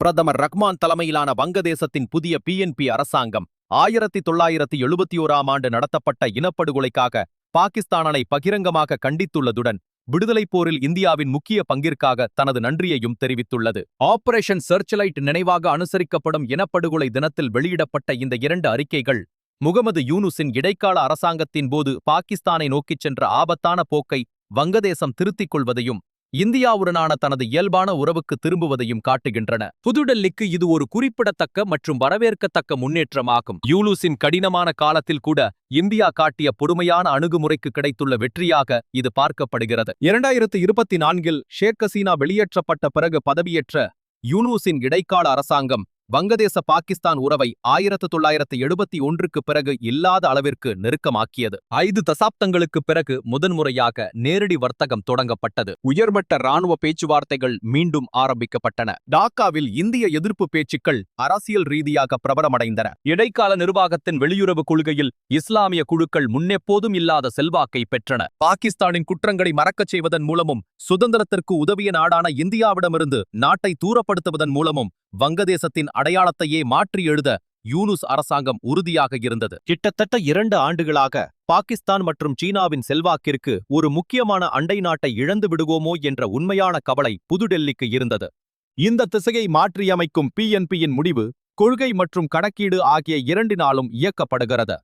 பிரதமர் ரஹ்மான் தலைமையிலான வங்கதேசத்தின் புதிய பிஎன்பி அரசாங்கம் 1971ஆம் ஆண்டு நடத்தப்பட்ட இனப்படுகொலைக்காக பாகிஸ்தானை பகிரங்கமாக கண்டித்துள்ளதுடன் விடுதலைப் போரில் இந்தியாவின் முக்கிய பங்கிற்காக தனது நன்றியையும் தெரிவித்துள்ளது. ஆபரேஷன் சர்ச்லைட் நினைவாக அனுசரிக்கப்படும் இனப்படுகொலை தினத்தில் வெளியிடப்பட்ட இந்த இரண்டு அறிக்கைகள் முகமது யூனுஸின் இடைக்கால அரசாங்கத்தின் போது பாகிஸ்தானை நோக்கிச் சென்ற ஆபத்தான போக்கை வங்கதேசம் திருத்திக் கொள்வதையும் இந்தியாவுடனான தனது இயல்பான உறவுக்கு திரும்புவதையும் காட்டுகின்றன. புதுடெல்லிக்கு இது ஒரு குறிப்பிடத்தக்க மற்றும் வரவேற்கத்தக்க முன்னேற்றமாகும். யூனுஸின் கடினமான காலத்தில் கூட இந்தியா காட்டிய பொறுமையான அணுகுமுறைக்கு கிடைத்துள்ள வெற்றியாக இது பார்க்கப்படுகிறது. 2024இல் ஷேக் ஹசீனா வெளியேற்றப்பட்ட பிறகு பதவியேற்ற யூனுஸின் இடைக்கால அரசாங்கம் வங்கதேச பாகிஸ்தான் உறவை 1971க்கு பிறகு இல்லாத அளவிற்கு நெருக்கமாக்கியது. 5 தசாப்தங்களுக்கு பிறகு முதன்முறையாக நேரடி வர்த்தகம் தொடங்கப்பட்டது. உயர்மட்ட இராணுவ பேச்சுவார்த்தைகள் மீண்டும் ஆரம்பிக்கப்பட்டன. டாக்காவில் இந்திய எதிர்ப்பு பேச்சுக்கள் அரசியல் ரீதியாக பிரபலமடைந்தன. இடைக்கால நிர்வாகத்தின் வெளியுறவு கொள்கையில் இஸ்லாமிய குழுக்கள் முன்னெப்போதும் இல்லாத செல்வாக்கை பெற்றன. பாகிஸ்தானின் குற்றங்களை மறக்கச் செய்வதன் மூலமும் சுதந்திரத்திற்கு உதவிய நாடான இந்தியாவிடமிருந்து நாட்டை தூரப்படுத்துவதன் மூலமும் வங்கதேசத்தின் அடையாளத்தையே மாற்றி எழுத யூனுஸ் அரசாங்கம் உறுதியாக இருந்தது. கிட்டத்தட்ட 2 ஆண்டுகளாக பாகிஸ்தான் மற்றும் சீனாவின் செல்வாக்கிற்கு ஒரு முக்கியமான அண்டை நாட்டை இழந்து விடுவோமோ என்ற உண்மையான கவலை புதுடெல்லிக்கு இருந்தது. இந்த திசையை மாற்றியமைக்கும் பிஎன்பியின் முடிவு கொள்கை மற்றும் கணக்கீடு ஆகிய இரண்டினாலும் இயக்கப்படுகிறது.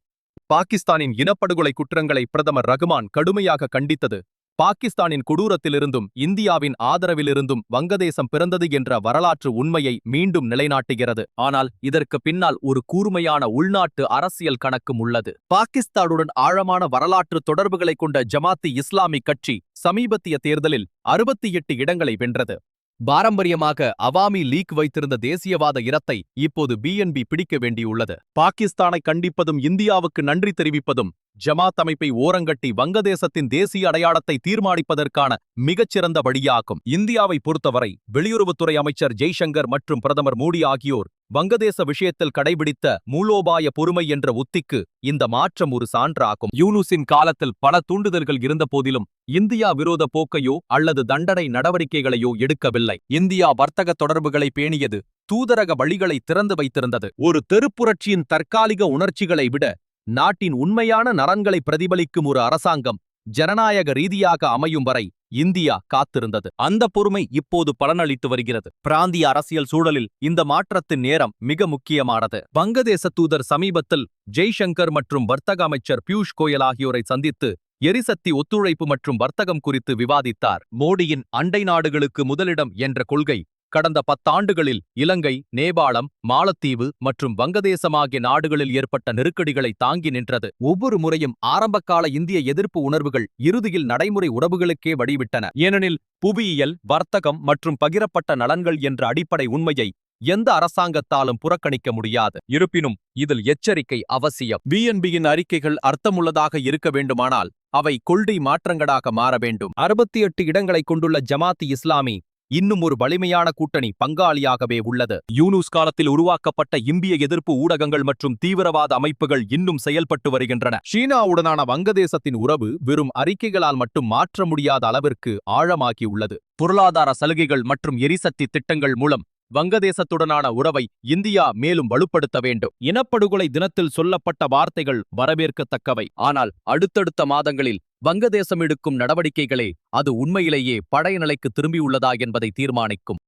பாகிஸ்தானின் இனப்படுகொலை குற்றங்களை பிரதமர் ரஹ்மான் கடுமையாக கண்டித்தது. பாகிஸ்தானின் கொடூரத்திலிருந்தும் இந்தியாவின் ஆதரவிலிருந்தும் வங்கதேசம் பிறந்தது என்ற வரலாற்று உண்மையை மீண்டும் நிலைநாட்டுகிறது. ஆனால் இதற்கு பின்னால் ஒரு கூர்மையான உள்நாட்டு அரசியல் கணக்கும் உள்ளது. பாகிஸ்தானுடன் ஆழமான வரலாற்று தொடர்புகளை கொண்ட ஜமாத்தி இஸ்லாமி கட்சி சமீபத்திய தேர்தலில் 68 இடங்களை வென்றது. பாரம்பரியமாக அவாமி லீக் வைத்திருந்த தேசியவாத இடத்தை இப்போது பிஎன்பி பிடிக்க வேண்டியுள்ளது. பாகிஸ்தானை கண்டிப்பதும் இந்தியாவுக்கு நன்றி தெரிவிப்பதும் ஜமாத் அமைப்பை ஓரங்கட்டி வங்கதேசத்தின் தேசிய அடையாளத்தை தீர்மானிப்பதற்கான மிகச்சிறந்த வழியாகும். இந்தியாவை பொறுத்தவரை வெளியுறவுத்துறை அமைச்சர் ஜெய்சங்கர் மற்றும் பிரதமர் மோடி ஆகியோர் வங்கதேச விஷயத்தில் கடைபிடித்த மூலோபாய பொறுமை என்ற உத்திக்கு இந்த மாற்றம் ஒரு சான்றாகும். யூனுஸின் காலத்தில் பல தூண்டுதல்கள் இருந்த போதிலும் இந்தியா விரோத போக்கையோ அல்லது தண்டனை நடவடிக்கைகளையோ எடுக்கவில்லை. இந்தியா வர்த்தக தொடர்புகளை பேணியது, தூதரக வழிகளை திறந்து வைத்திருந்தது. ஒரு தெருப்புரட்சியின் தற்காலிக உணர்ச்சிகளை விட நாட்டின் உண்மையான நலன்களை பிரதிபலிக்கும் ஒரு அரசாங்கம் ஜனநாயக ரீதியாக அமையும் வரை இந்தியா காத்திருந்தது. அந்த பொறுமை இப்போது பலனளித்து வருகிறது. பிராந்திய அரசியல் சூழலில் இந்த மாற்றத்தின் நேரம் மிக முக்கியமானது. வங்கதேச தூதர் சமீபத்தில் ஜெய்சங்கர் மற்றும் வர்த்தக அமைச்சர் பியூஷ் கோயல் ஆகியோரை சந்தித்து எரிசக்தி ஒத்துழைப்பு மற்றும் வர்த்தகம் குறித்து விவாதித்தார். மோடியின் அண்டை நாடுகளுக்கு முதலிடம் என்ற கொள்கை கடந்த 10 ஆண்டுகளில் இலங்கை, நேபாளம், மாலத்தீவு மற்றும் வங்கதேசம் ஆகிய நாடுகளில் ஏற்பட்ட நெருக்கடிகளை தாங்கி நின்றது. ஒவ்வொரு முறையும் ஆரம்பகால இந்திய எதிர்ப்பு உணர்வுகள் இறுதியில் நடைமுறை உறவுகளுக்கே வழிவிட்டன. ஏனெனில் புவியியல், வர்த்தகம் மற்றும் பகிரப்பட்ட நலன்கள் என்ற அடிப்படை உண்மையை எந்த அரசாங்கத்தாலும் புறக்கணிக்க முடியாது. இருப்பினும் இதில் எச்சரிக்கை அவசியம். பிஎன்பியின் அறிக்கைகள் அர்த்தமுள்ளதாக இருக்க வேண்டுமானால் அவை கொள்கை மாற்றங்களாக மாற வேண்டும். 68 இடங்களை கொண்டுள்ள ஜமாத்தி இஸ்லாமி இன்னும் ஒரு வலிமையான கூட்டணி பங்காளியாகவே உள்ளது. யூனுஸ் காலத்தில் உருவாக்கப்பட்ட இந்திய எதிர்ப்பு ஊடகங்கள் மற்றும் தீவிரவாத அமைப்புகள் இன்னும் செயல்பட்டு வருகின்றன. சீனாவுடனான வங்கதேசத்தின் உறவு வெறும் அறிக்கைகளால் மட்டும் மாற்ற முடியாத அளவிற்கு ஆழமாகியுள்ளது. பொருளாதார சலுகைகள் மற்றும் எரிசக்தி திட்டங்கள் மூலம் வங்கதேசத்துடனான உறவை இந்தியா மேலும் வலுப்படுத்த வேண்டும். இனப்படுகொலை தினத்தில் சொல்லப்பட்ட வார்த்தைகள் வரவேற்கத்தக்கவை. ஆனால் அடுத்தடுத்த மாதங்களில் வங்கதேசம் எடுக்கும் நடவடிக்கைகளே அது உண்மையிலேயே பழைய நிலைக்கு திரும்பியுள்ளதா என்பதை தீர்மானிக்கும்.